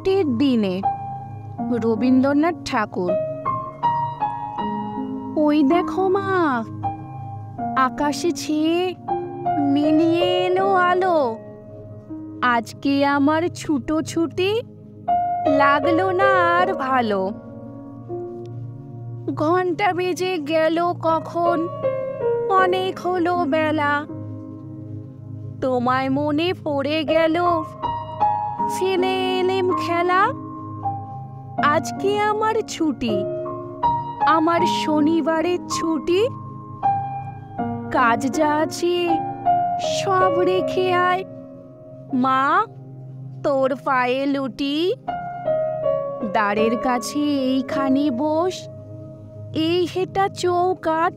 ছুটির দিনে রবীন্দ্রনাথ ঠাকুর। ওই দেখো মা, আকাশে ছেয়ে মিলিয়ে এলো আলো। আজকে আমার ছুটোছুটি লাগলো না আর ভালো। ঘন্টা বেজে গেল কখন, অনেক হলো বেলা। তোমায় মনে পড়ে গেল, ফেলে এলেম খেলা। আজকে আমার ছুটি, আমার শনিবারের ছুটি। কাজ যা আছে সব রেখে আয়, মা তোর পায়ে লুটি। দ্বারের কাছে এইখানে বস, এই হেটা চৌকাঠ।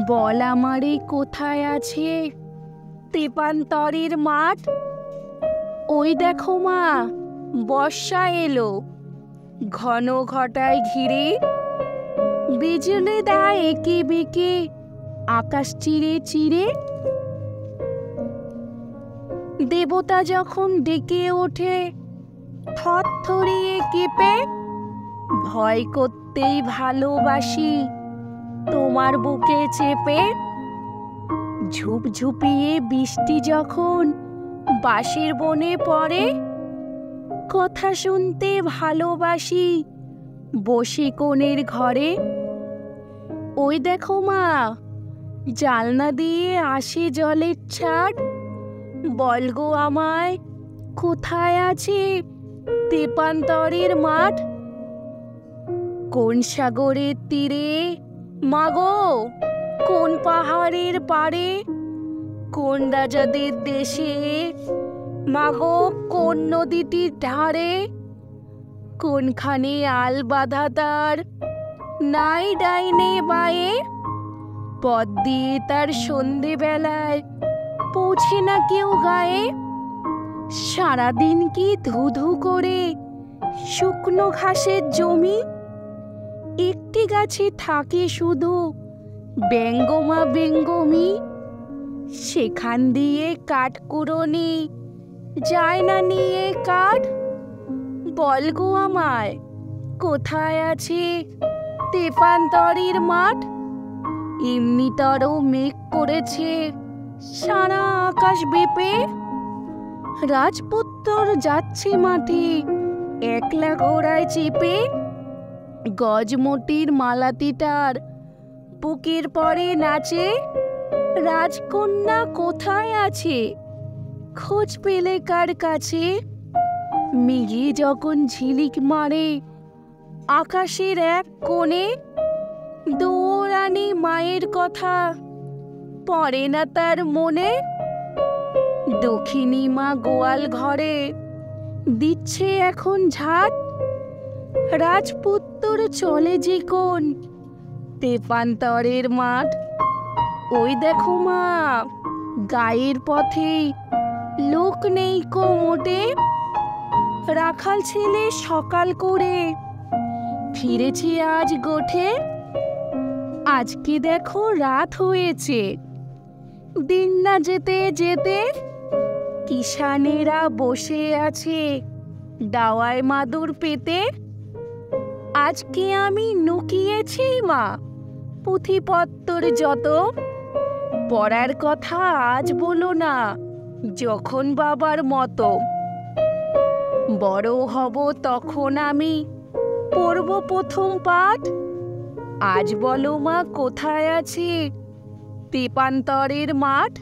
বল আমারে কোথায় আছে তেপান্তরের মাঠ। ওই দেখো মা, বর্ষা এলো, ঘন ঘটায় ঘিরে। বিজলি দেয় একে বেঁকে, আকাশ চিরে চিরে। দেবতা যখন ডেকে ওঠে থরথরিয়ে কেঁপে। ভয় করতেই ভালোবাসি তোমার বুকে চেপে। ঝুপঝুপিয়ে বৃষ্টি যখন বাঁশের বনে পড়ে। কথা শুনতে ভালোবাসি বসে কোণের ঘরে। ওই দেখো মা, জানলা দিয়ে আসে জলের ছাট। বল গো আমায় কোথায় আছে তেপান্তরের মাঠ। কোন সাগরের তীরে মাগো, কোন পাহাড়ের পাড়ে। কোন রাজাদের দেশে মাগো, কোন নদীটির ধারে। কোনখানে আল বাঁধা তার নাই ডাইনে বায়ে। পথ দিয়ে তার সন্ধেবেলায় পৌঁছে না কেউ গায়ে। সারাদিন কি ধুধু করে শুকনো ঘাসের জমি। একটি গাছে থাকে শুধু বেঙ্গমা বেঙ্গমি। সেখান দিয়ে কাঠকুড়োনি যায় না নিয়ে কাঠ। বল গো আমায় কোথায় আছে তেপান্তরের মাঠ। এমনিতরও মেঘ করেছে সারা আকাশ বেপে। রাজপুত্তর যাচ্ছে মাঠে একলা ঘোড়ায় চেপে। গজমোটির মালাতিটার বুকের পরে নাচে। রাজকন্যা কোথায় আছে খোঁজ পেলে কার কাছে। মেঘে যখন ঝিলিক মারে আকাশের এক কোণে। দৌড়ানি মায়ের কথা পড়ে না তার মনে। দক্ষিণী মা গোয়াল ঘরে দিচ্ছে এখন ঝাঁট। রাজপুত্তর চলে যে কোন তেপান্তরের মাঠ। ওই দেখো মা, গায়ের পথে লোক নেই কো মোটে। রাখাল ছেলে সকাল করে ফিরেছে আজ গোঠে। আজকে দেখো রাত হয়েছে, দিন না যেতে যেতে। কিষানেরা বসে আছে দাওয়ায় মাদুর পেতে। আজকে আমি নুকিয়েছি মা পুঁথিপত্তর যত। পড়ার কথা আজ বলো না, যখন বাবার মতো। বড় হব তখন আমি পড়ব প্রথম পাঠ। আজ বলো মা কোথায় আছে তেপান্তরের মাঠ।